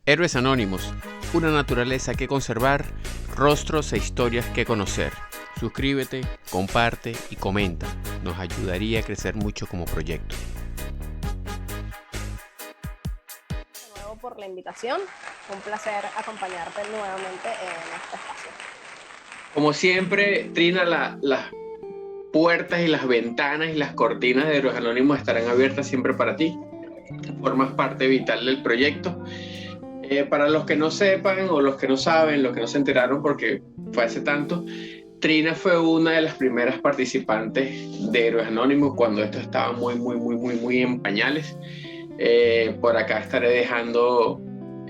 Héroes Anónimos, una naturaleza que conservar, rostros e historias que conocer. Suscríbete, comparte y comenta. Nos ayudaría a crecer mucho como proyecto. De nuevo por la invitación. Un placer acompañarte nuevamente en este espacio. Como siempre, Trina, las puertas y las ventanas y las cortinas de Héroes Anónimos estarán abiertas siempre para ti. Formas parte vital del proyecto. Para los que no sepan o los que no saben, los que no se enteraron porque fue hace tanto, Trina fue una de las primeras participantes de Héroes Anónimos cuando esto estaba muy en pañales. Por acá estaré dejando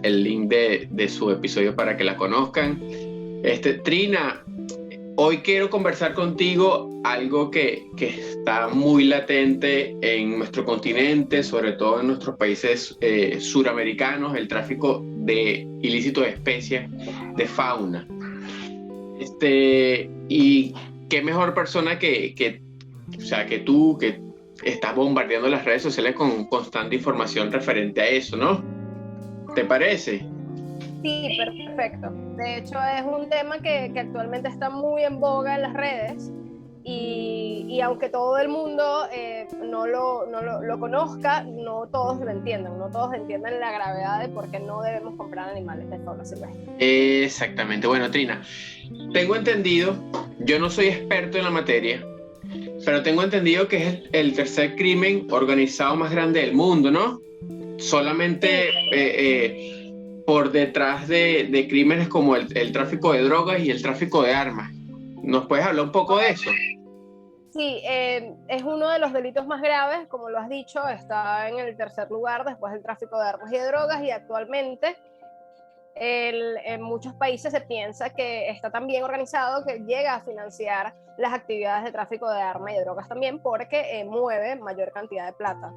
el link de su episodio para que la conozcan. Trina, hoy quiero conversar contigo algo que está muy latente en nuestro continente, sobre todo en nuestros países suramericanos, el tráfico ilícito de especies, de fauna. Y qué mejor persona que tú, que estás bombardeando las redes sociales con constante información referente a eso, ¿no? ¿Te parece? Sí, perfecto. De hecho, es un tema que actualmente está muy en boga en las redes y aunque todo el mundo no lo conozca, no todos lo entienden. No todos entienden la gravedad de por qué no debemos comprar animales de fauna silvestre. Exactamente. Bueno, Trina, tengo entendido, yo no soy experto en la materia, pero tengo entendido que es el tercer crimen organizado más grande del mundo, ¿no? Solamente por detrás de crímenes como el tráfico de drogas y el tráfico de armas. ¿Nos puedes hablar un poco de eso? Sí, es uno de los delitos más graves, como lo has dicho, está en el tercer lugar después del tráfico de armas y de drogas y actualmente en muchos países se piensa que está tan bien organizado que llega a financiar las actividades de tráfico de armas y de drogas también porque mueve mayor cantidad de plata.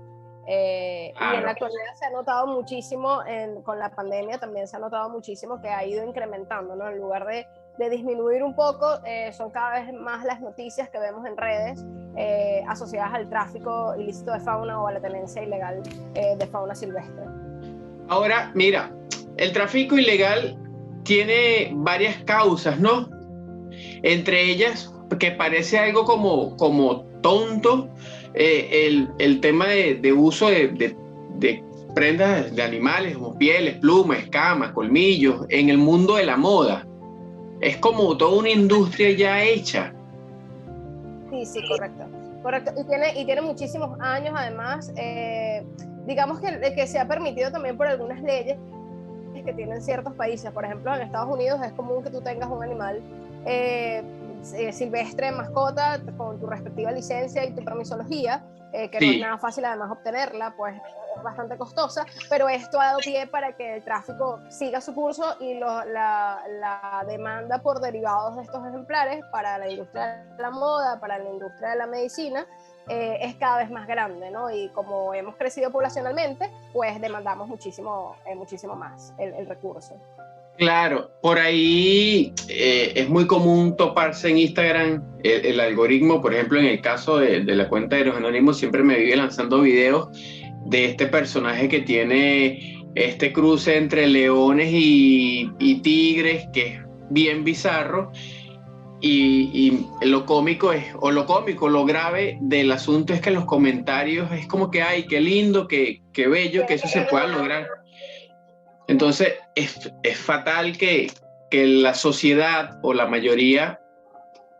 Y en la actualidad se ha notado muchísimo, con la pandemia también se ha notado muchísimo que ha ido incrementando, ¿no? En lugar de disminuir un poco, son cada vez más las noticias que vemos en redes asociadas al tráfico ilícito de fauna o a la tenencia ilegal de fauna silvestre. Ahora, mira, el tráfico ilegal tiene varias causas, ¿no? Entre ellas, que parece algo como tonto, el tema de uso de prendas de animales como pieles, plumas, escamas, colmillos, en el mundo de la moda. Es como toda una industria ya hecha. Sí, correcto. Y tiene muchísimos años, además. Digamos que se ha permitido también por algunas leyes que tienen ciertos países. Por ejemplo, en Estados Unidos es común que tú tengas un animal silvestre, mascota, con tu respectiva licencia y tu permisología, que no es nada fácil además obtenerla, pues es bastante costosa, pero esto ha dado pie para que el tráfico siga su curso y la demanda por derivados de estos ejemplares para la industria de la moda, para la industria de la medicina, es cada vez más grande, ¿no? Y como hemos crecido poblacionalmente, pues demandamos muchísimo más el recurso. Claro, por ahí es muy común toparse en Instagram el algoritmo, por ejemplo, en el caso de la cuenta de los Anónimos, siempre me vive lanzando videos de este personaje que tiene este cruce entre leones y tigres, que es bien bizarro, y lo cómico lo grave del asunto es que en los comentarios es como que, ay, qué lindo, qué bello que eso se pueda lograr. Entonces, es fatal que la sociedad o la mayoría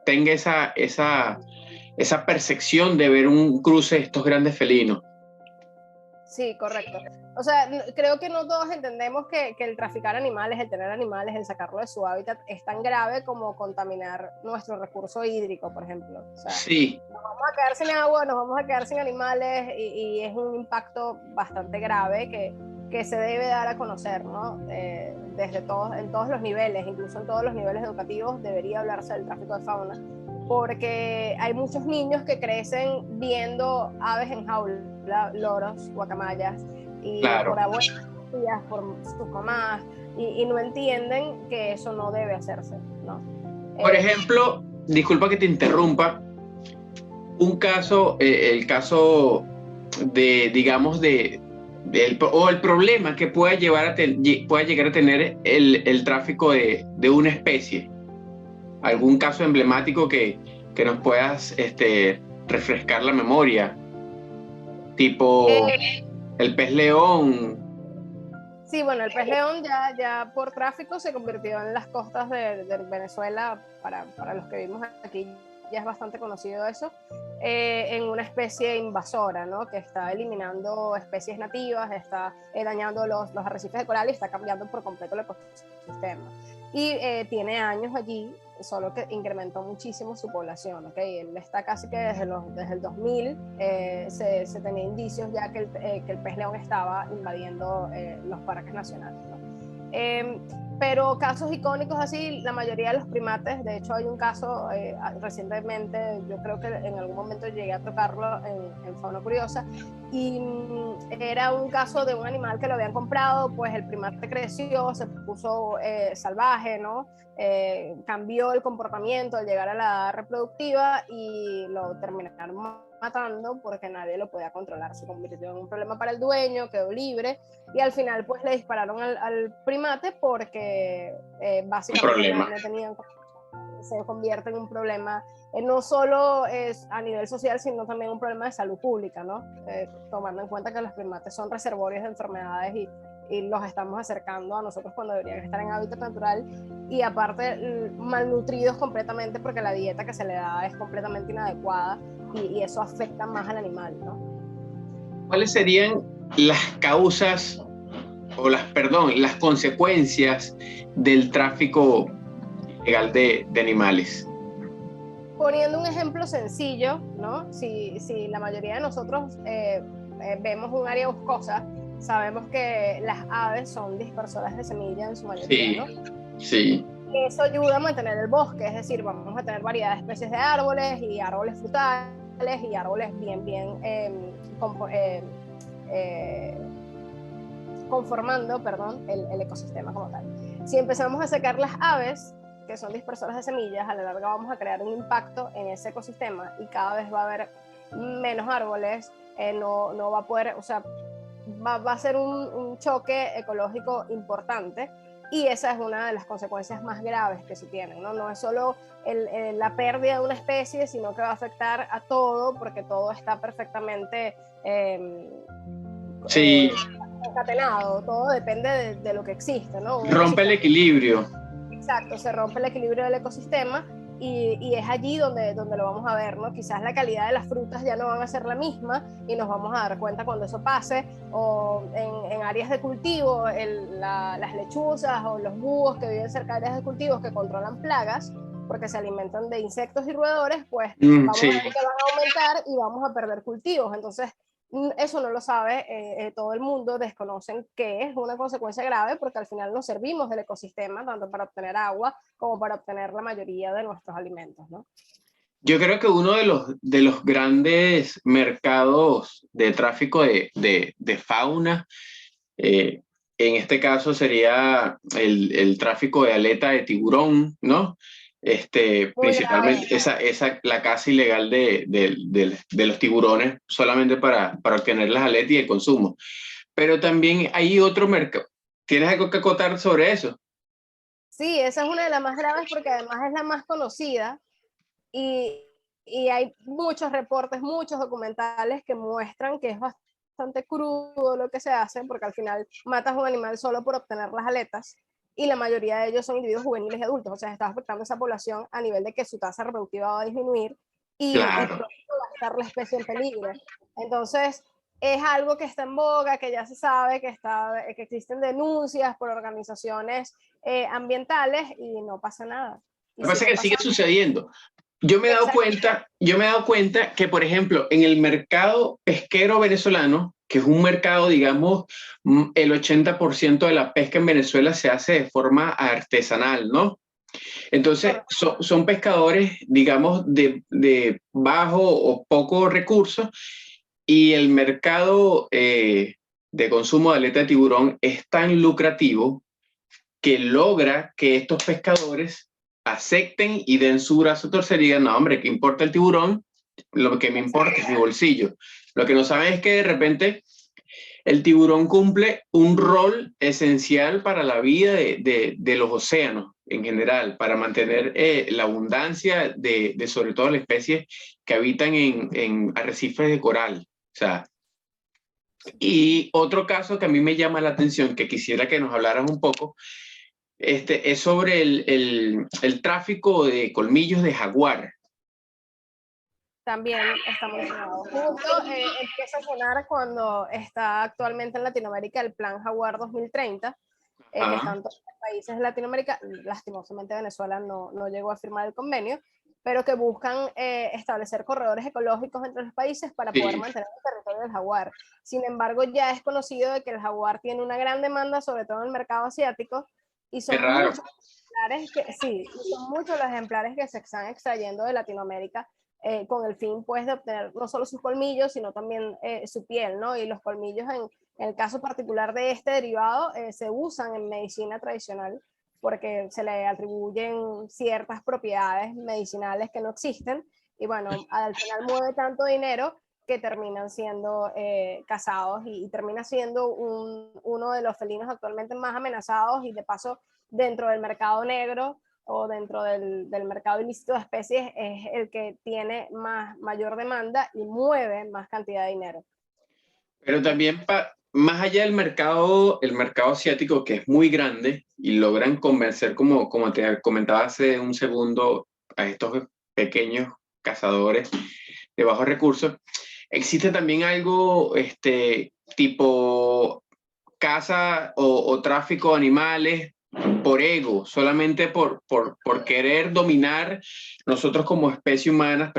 tenga esa percepción de ver un cruce de estos grandes felinos. Sí, correcto. O sea, creo que no todos entendemos que el traficar animales, el tener animales, el sacarlo de su hábitat es tan grave como contaminar nuestro recurso hídrico, por ejemplo. O sea, sí. Nos vamos a quedar sin agua, nos vamos a quedar sin animales y es un impacto bastante grave que se debe dar a conocer, ¿no? En todos los niveles, incluso en todos los niveles educativos debería hablarse del tráfico de fauna, porque hay muchos niños que crecen viendo aves en jaula, loros, guacamayas, y claro, por abuelas, por sus mamás, y no entienden que eso no debe hacerse, ¿no? Por ejemplo, disculpa que te interrumpa, un caso, el caso de, digamos, de o el problema que pueda llegar a tener el tráfico de una especie. ¿Algún caso emblemático que nos puedas refrescar la memoria? Tipo el pez león. Sí, bueno, el pez león ya por tráfico se convirtió en las costas de Venezuela, para los que vivimos aquí ya es bastante conocido eso, en una especie invasora, ¿no? Que está eliminando especies nativas, está dañando los arrecifes de coral y está cambiando por completo el ecosistema. Y tiene años allí, solo que incrementó muchísimo su población, ¿ok? Él está casi que desde el 2000 se tenía indicios ya que el pez león estaba invadiendo los parques nacionales, ¿no? Pero casos icónicos así, la mayoría de los primates, de hecho hay un caso recientemente, yo creo que en algún momento llegué a tocarlo en Fauna Curiosa, y era un caso de un animal que lo habían comprado, pues el primate creció, se puso salvaje, ¿no? Cambió el comportamiento al llegar a la edad reproductiva y lo terminaron matando porque nadie lo podía controlar. Se convirtió en un problema para el dueño, quedó libre y al final pues le dispararon al primate porque básicamente no tenían, se convierte en un problema no solo es a nivel social, sino también un problema de salud pública, ¿no? Tomando en cuenta que los primates son reservorios de enfermedades y los estamos acercando a nosotros cuando deberían estar en hábitat natural, y aparte malnutridos completamente porque la dieta que se le da es completamente inadecuada y eso afecta más al animal, ¿no? ¿Cuáles serían las causas o las consecuencias del tráfico ilegal de animales? Poniendo un ejemplo sencillo, ¿no? Si la mayoría de nosotros vemos un área boscosa, sabemos que las aves son dispersoras de semillas en su mayoría, sí, ¿no? Sí. Eso ayuda a mantener el bosque, es decir, vamos a tener variedad de especies de árboles y árboles frutales y árboles bien conformando, el ecosistema como tal. Si empezamos a sacar las aves, que son dispersoras de semillas, a la larga vamos a crear un impacto en ese ecosistema y cada vez va a haber menos árboles, no va a poder, o sea, va a ser un choque ecológico importante. Y esa es una de las consecuencias más graves que se tienen, ¿no? No es solo la pérdida de una especie, sino que va a afectar a todo, porque todo está perfectamente concatenado, todo depende de lo que existe, ¿no? Rompe el equilibrio. Exacto, se rompe el equilibrio del ecosistema y es allí donde lo vamos a ver, ¿no? Quizás la calidad de las frutas ya no van a ser la misma y nos vamos a dar cuenta cuando eso pase, o en áreas de cultivo, las lechuzas o los búhos que viven cerca de áreas de cultivos que controlan plagas, porque se alimentan de insectos y roedores, pues vamos a ver que van a aumentar y vamos a perder cultivos. Entonces, eso no lo sabe todo el mundo, desconocen que es una consecuencia grave porque al final nos servimos del ecosistema tanto para obtener agua como para obtener la mayoría de nuestros alimentos, ¿no? Yo creo que uno de los grandes mercados de tráfico de fauna, en este caso sería el tráfico de aleta de tiburón, ¿no? Principalmente la caza ilegal de los tiburones solamente para obtener las aletas y el consumo. Pero también hay otro mercado. ¿Tienes algo que acotar sobre eso? Sí, esa es una de las más graves porque además es la más conocida y hay muchos reportes, muchos documentales que muestran que es bastante crudo lo que se hace, porque al final matas a un animal solo por obtener las aletas y la mayoría de ellos son individuos juveniles y adultos, o sea, está afectando a esa población a nivel de que su tasa reproductiva va a disminuir y va a estar la especie en peligro. Entonces, es algo que está en boga, que ya se sabe, que existen denuncias por organizaciones ambientales y no pasa nada. Lo que pasa es que sigue sucediendo. Yo me he dado cuenta que, por ejemplo, en el mercado pesquero venezolano, que es un mercado, digamos, el 80% de la pesca en Venezuela se hace de forma artesanal, ¿no? Entonces, son pescadores, digamos, de bajo o poco recursos, y el mercado de consumo de aleta de tiburón es tan lucrativo que logra que estos pescadores acepten y den su brazo a torcer y digan, no, hombre, ¿qué importa el tiburón? Lo que me importa es mi bolsillo. Lo que no saben es que de repente el tiburón cumple un rol esencial para la vida de los océanos en general, para mantener la abundancia de sobre todo las especies que habitan en arrecifes de coral. O sea, y otro caso que a mí me llama la atención, que quisiera que nos hablaras un poco, es sobre el tráfico de colmillos de jaguar. También está mencionado. Justo empieza a sonar cuando está actualmente en Latinoamérica el Plan Jaguar 2030, que están todos los países de Latinoamérica, lastimosamente Venezuela no llegó a firmar el convenio, pero que buscan establecer corredores ecológicos entre los países para poder mantener el territorio del jaguar. Sin embargo, ya es conocido de que el jaguar tiene una gran demanda, sobre todo en el mercado asiático, y son muchos los ejemplares que se están extrayendo de Latinoamérica con el fin pues de obtener no solo sus colmillos, sino también su piel, ¿no? Y los colmillos en el caso particular de este derivado se usan en medicina tradicional porque se le atribuyen ciertas propiedades medicinales que no existen y bueno, al final mueve tanto dinero que terminan siendo cazados y termina siendo uno de los felinos actualmente más amenazados y de paso dentro del mercado negro o dentro del mercado ilícito de especies es el que tiene mayor demanda y mueve más cantidad de dinero. Pero también más allá del mercado, el mercado asiático, que es muy grande, y logran convencer, como te comentaba hace un segundo, a estos pequeños cazadores de bajos recursos, existe también algo tipo caza o tráfico de animales por ego, solamente por querer dominar nosotros como especie humana,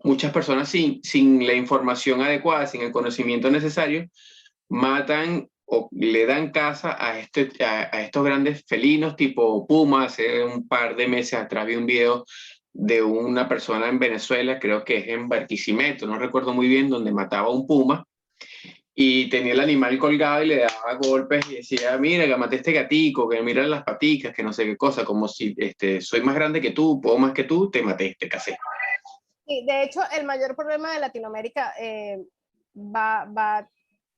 muchas personas sin la información adecuada, sin el conocimiento necesario, matan o le dan caza a estos grandes felinos tipo puma. Hace un par de meses atrás vi un video de una persona en Venezuela, creo que es en Barquisimeto, no recuerdo muy bien, donde mataba a un puma y tenía el animal colgado y le daba golpes y decía, mira, que maté este gatico, que mira las paticas, que no sé qué cosa, como si soy más grande que tú, puedo más que tú, te maté, te casé. Sí, de hecho, el mayor problema de Latinoamérica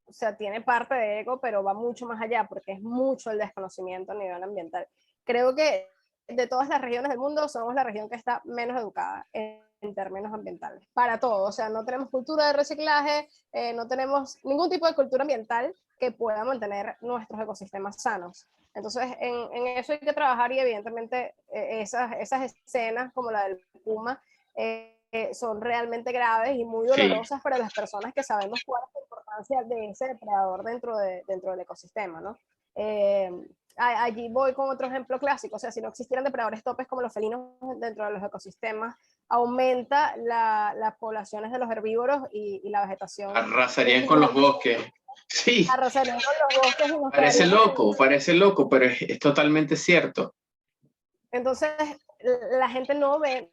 o sea, tiene parte de ego, pero va mucho más allá porque es mucho el desconocimiento a nivel ambiental. Creo que de todas las regiones del mundo somos la región que está menos educada en términos ambientales, para todo. O sea, no tenemos cultura de reciclaje, no tenemos ningún tipo de cultura ambiental que pueda mantener nuestros ecosistemas sanos. Entonces, en eso hay que trabajar y evidentemente esas escenas como la del Puma son realmente graves y muy dolorosas para las personas que sabemos cuál es la importancia de ese depredador dentro del ecosistema, ¿no? Allí voy con otro ejemplo clásico, o sea, si no existieran depredadores topes como los felinos dentro de los ecosistemas, aumenta las poblaciones de los herbívoros y la vegetación. Arrasarían con los bosques. Sí. Arrasarían con los bosques. Y parece loco, pero es totalmente cierto. Entonces, la gente no ve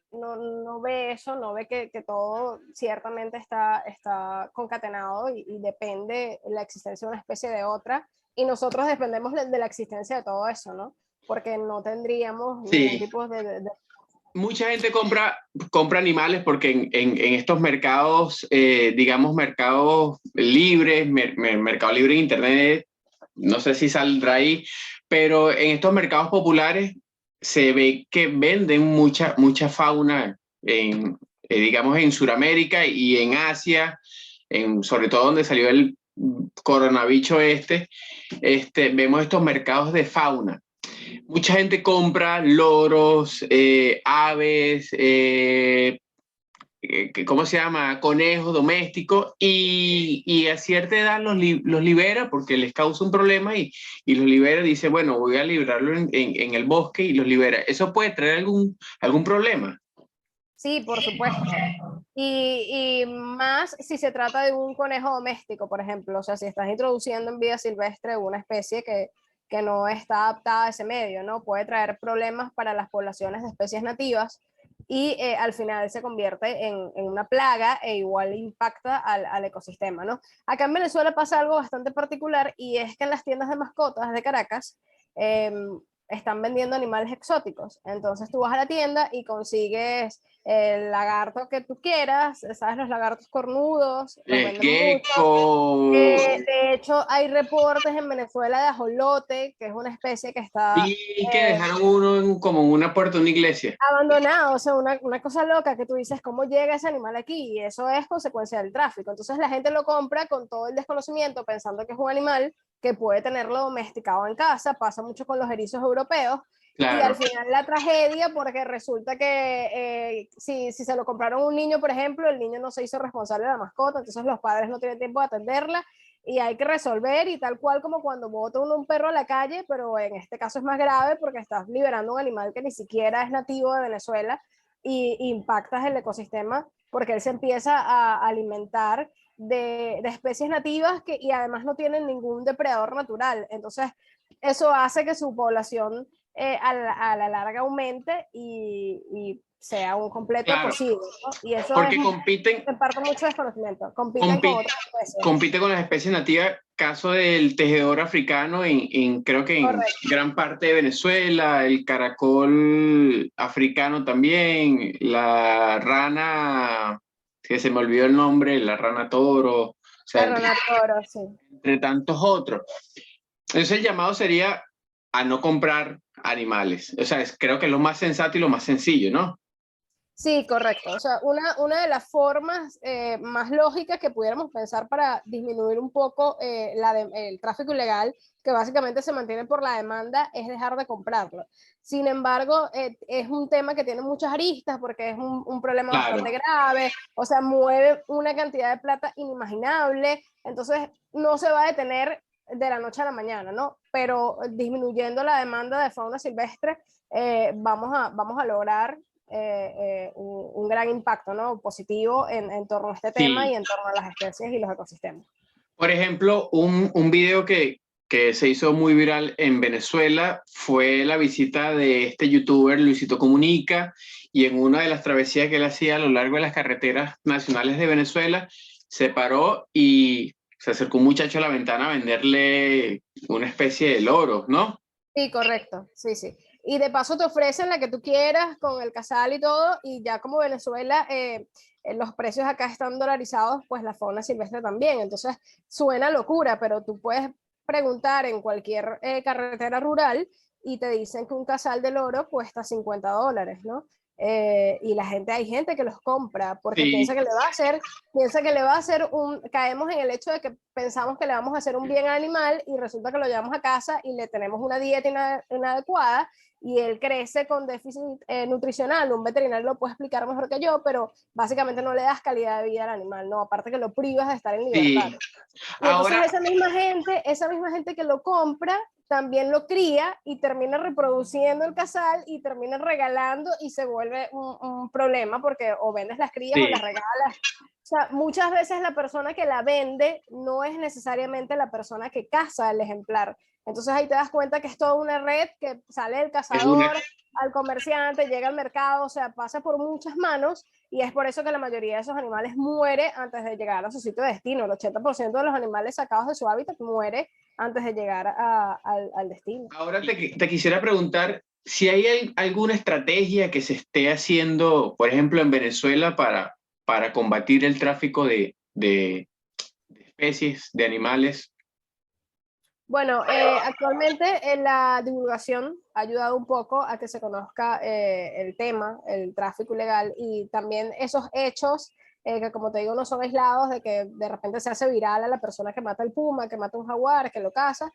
eso, no ve que todo ciertamente está concatenado y depende la existencia de una especie de otra, y nosotros dependemos de la existencia de todo eso, ¿no? Porque no tendríamos ningún tipo de... Mucha gente compra animales porque en estos mercados, digamos, mercados libres, mercado libre en internet, no sé si saldrá ahí, pero en estos mercados populares se ve que venden mucha fauna, digamos, en Sudamérica y en Asia, sobre todo donde salió el coronavirus vemos estos mercados de fauna. Mucha gente compra loros, aves, ¿cómo se llama? Conejos domésticos y a cierta edad los libera porque les causa un problema y los libera y dice, bueno, voy a librarlo en el bosque y los libera. ¿Eso puede traer algún problema? Sí, por supuesto. Y más si se trata de un conejo doméstico, por ejemplo. O sea, si estás introduciendo en vida silvestre una especie que no está adaptada a ese medio, ¿no? Puede traer problemas para las poblaciones de especies nativas y al final se convierte en una plaga e igual impacta al ecosistema, ¿no? Acá en Venezuela pasa algo bastante particular y es que en las tiendas de mascotas de Caracas están vendiendo animales exóticos. Entonces tú vas a la tienda y consigues el lagarto que tú quieras, ¿sabes? Los lagartos cornudos, los El venden mucho. gecko. De hecho, hay reportes en Venezuela de ajolote, que es una especie que está Y que dejaron uno como en una puerta de una iglesia. abandonado, o sea, una cosa loca que tú dices, ¿cómo llega ese animal aquí? Y eso es consecuencia del tráfico. Entonces la gente lo compra con todo el desconocimiento, pensando que es un animal que puede tenerlo domesticado en casa. Pasa mucho con los erizos europeos. Y al Claro, final la tragedia, porque resulta que si se lo compraron a un niño, por ejemplo, el niño no se hizo responsable de la mascota, entonces los padres no tienen tiempo de atenderla y hay que resolver, y tal cual como cuando bota uno un perro a la calle, pero en este caso es más grave porque estás liberando un animal que ni siquiera es nativo de Venezuela y impactas el ecosistema porque él se empieza a alimentar de especies nativas y además no tienen ningún depredador natural. Entonces, eso hace que su población a la larga aumente y sea un completo claro. ecocidio, ¿no? Y eso es Porque compiten, en parte mucho desconocimiento. Compiten con compite, otras especies. compite con las especies nativas, caso del tejedor africano creo que en Correcto. gran parte de Venezuela, el caracol africano también, la rana, que se me olvidó el nombre, la rana toro, o sea, La rana toro, sí. entre tantos otros. Entonces el llamado sería a no comprar animales. O sea, creo que es lo más sensato y lo más sencillo, ¿no? Sí, correcto. O sea, una de las formas más lógicas que pudiéramos pensar para disminuir un poco el tráfico ilegal, que básicamente se mantiene por la demanda, es dejar de comprarlo. Sin embargo, es un tema que tiene muchas aristas porque es un problema Claro. bastante grave, o sea, mueve una cantidad de plata inimaginable, entonces no se va a detener de la noche a la mañana, ¿no? Pero disminuyendo la demanda de fauna silvestre, vamos a lograr un gran impacto, ¿no? Positivo en torno a este tema Sí. y en torno a las especies y los ecosistemas. Por ejemplo, un video que se hizo muy viral en Venezuela fue la visita de este youtuber Luisito Comunica, y en una de las travesías que él hacía a lo largo de las carreteras nacionales de Venezuela, se paró y se acercó un muchacho a la ventana a venderle una especie de loro, ¿no? Sí, correcto, sí, sí. Y de paso te ofrecen la que tú quieras con el casal y todo, y ya como Venezuela, los precios acá están dolarizados, pues la fauna silvestre también. Entonces suena locura, pero tú puedes preguntar en cualquier carretera rural y te dicen que un casal de loro cuesta $50, ¿no? Y hay gente que los compra porque Sí, piensa que le va a hacer caemos en el hecho de que pensamos que le vamos a hacer un bien al animal y resulta que lo llevamos a casa y le tenemos una dieta inadecuada y él crece con déficit nutricional. Un veterinario lo puede explicar mejor que yo, pero básicamente no le das calidad de vida al animal, no, aparte que lo privas de estar en libertad. sí. Y entonces Ahora, esa misma gente que lo compra, también lo cría y termina reproduciendo el casal y termina regalando y se vuelve un problema porque o vendes las crías o sí, las regalas. O sea, muchas veces la persona que la vende no es necesariamente la persona que caza el ejemplar. Entonces ahí te das cuenta que es toda una red que sale del es una, cazador al comerciante, llega al mercado, o sea, pasa por muchas manos y es por eso que la mayoría de esos animales muere antes de llegar a su sitio de destino. El 80% de los animales sacados de su hábitat muere antes de llegar al destino. ahora te quisiera preguntar si hay alguna estrategia que se esté haciendo, por ejemplo, en Venezuela para combatir el tráfico de especies, de animales. Bueno, actualmente la divulgación ha ayudado un poco a que se conozca el tema, el tráfico ilegal y también esos hechos que como te digo no son aislados, de que de repente se hace viral a la persona que mata el puma, que mata un jaguar, que lo caza,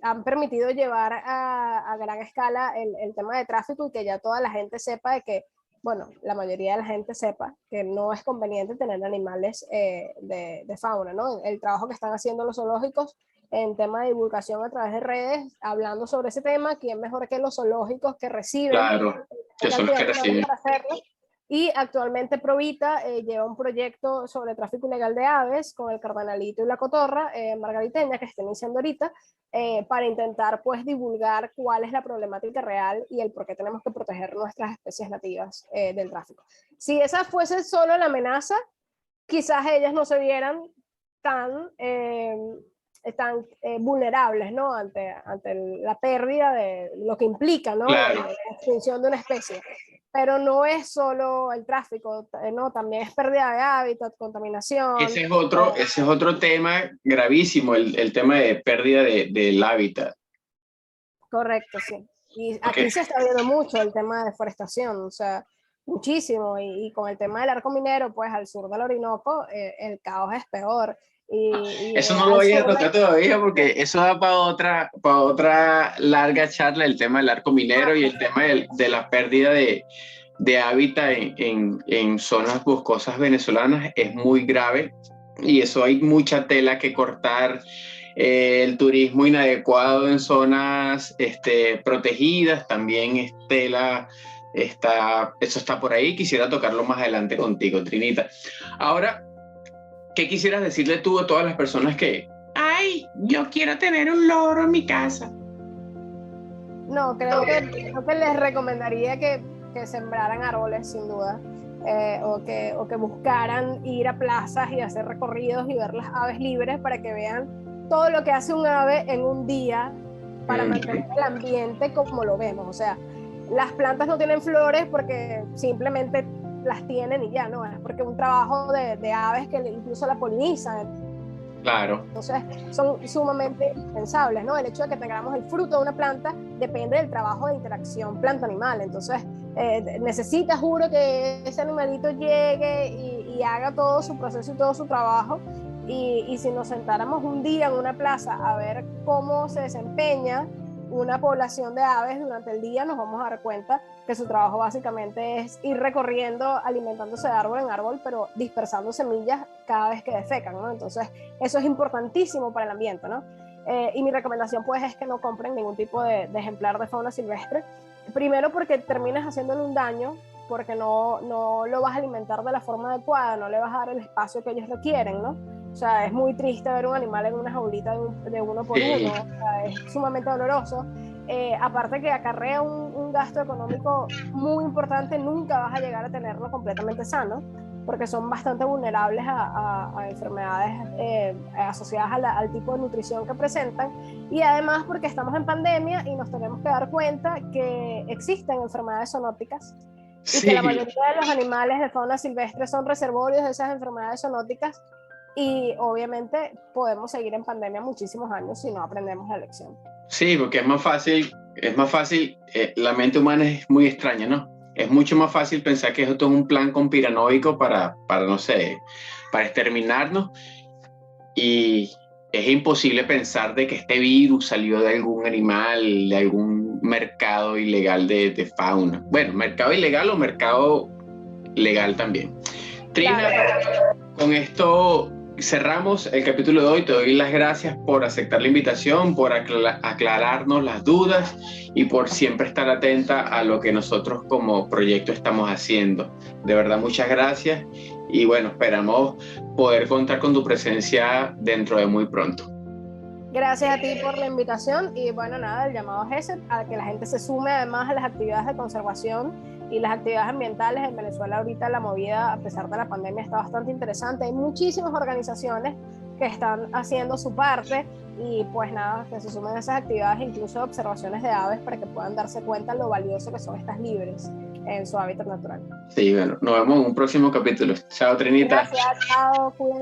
han permitido llevar a gran escala el tema de tráfico y que ya toda la gente sepa de que, bueno, la mayoría de la gente sepa que no es conveniente tener animales de fauna, ¿no? El trabajo que están haciendo los zoológicos en tema de divulgación a través de redes, hablando sobre ese tema, quién mejor que los zoológicos que reciben Claro, que son los cantidad que de dinero reciben. para hacerlo. Y actualmente Provita lleva un proyecto sobre tráfico ilegal de aves con el cardenalito y la cotorra margariteña que está iniciando ahorita para intentar pues divulgar cuál es la problemática real y el por qué tenemos que proteger nuestras especies nativas del tráfico. Si esa fuese solo la amenaza, quizás ellas no se vieran tan están vulnerables, ¿no? Ante la pérdida de lo que implica, ¿no? Claro. La extinción de una especie. Pero no es solo el tráfico, ¿no? También es pérdida de hábitat, contaminación. Ese es otro tema gravísimo, el tema de pérdida del hábitat. Correcto, sí. Y aquí se está viendo mucho el tema de deforestación, o sea, muchísimo. Y con el tema del arco minero, pues al sur del Orinoco, el caos es peor. Eso no lo voy a tocar todavía porque eso da para otra larga charla, el tema del arco minero y el tema de la pérdida de hábitat en zonas boscosas venezolanas es muy grave y eso hay mucha tela que cortar. El turismo inadecuado en zonas protegidas también es tela. Eso está por ahí, quisiera tocarlo más adelante contigo, Trinita. Ahora, ¿qué quisieras decirle tú a todas las personas que, ay, yo quiero tener un loro en mi casa? No, creo que les recomendaría que sembraran árboles, sin duda, o que buscaran ir a plazas y hacer recorridos y ver las aves libres para que vean todo lo que hace un ave en un día para mantener el ambiente como lo vemos. O sea, las plantas no tienen flores porque simplemente las tienen y ya, ¿no? Es porque un trabajo de aves que incluso la polinizan. Claro. Entonces son sumamente indispensables, ¿no? El hecho de que tengamos el fruto de una planta depende del trabajo de interacción planta-animal. Entonces necesita, juro, que ese animalito llegue y haga todo su proceso y todo su trabajo. Y si nos sentáramos un día en una plaza a ver cómo se desempeña una población de aves durante el día, nos vamos a dar cuenta que su trabajo básicamente es ir recorriendo, alimentándose de árbol en árbol, pero dispersando semillas cada vez que defecan, ¿no? Entonces, eso es importantísimo para el ambiente, ¿no? Y mi recomendación, pues, es que no compren ningún tipo de ejemplar de fauna silvestre. Primero, porque terminas haciéndole un daño, porque no lo vas a alimentar de la forma adecuada, no le vas a dar el espacio que ellos requieren, ¿no? O sea, es muy triste ver un animal en una jaulita de uno por uno, o sea, es sumamente doloroso. Aparte que acarrea un gasto económico muy importante, nunca vas a llegar a tenerlo completamente sano, porque son bastante vulnerables a enfermedades asociadas al tipo de nutrición que presentan, y además porque estamos en pandemia y nos tenemos que dar cuenta que existen enfermedades zoonóticas y que la mayoría de los animales de fauna silvestre son reservorios de esas enfermedades zoonóticas. Y obviamente podemos seguir en pandemia muchísimos años si no aprendemos la lección. Sí, porque es más fácil, la mente humana es muy extraña, ¿no? Es mucho más fácil pensar que esto es un plan conspiranoico para no sé, para exterminarnos, y es imposible pensar de que este virus salió de algún animal, de algún mercado ilegal de fauna. Bueno, mercado ilegal o mercado legal también. Trina, claro. Con esto cerramos el capítulo de hoy. Te doy las gracias por aceptar la invitación, por aclararnos las dudas y por siempre estar atenta a lo que nosotros como proyecto estamos haciendo. De verdad, muchas gracias y bueno, esperamos poder contar con tu presencia dentro de muy pronto. Gracias a ti por la invitación y bueno, nada, el llamado es ese, a que la gente se sume además a las actividades de conservación y las actividades ambientales. En Venezuela ahorita la movida, a pesar de la pandemia, está bastante interesante. Hay muchísimas organizaciones que están haciendo su parte y pues nada, que se sumen a esas actividades, incluso observaciones de aves, para que puedan darse cuenta de lo valioso que son estas libres en su hábitat natural. Sí, bueno, nos vemos en un próximo capítulo. Chao, Trinita. Gracias, chao, cuídense.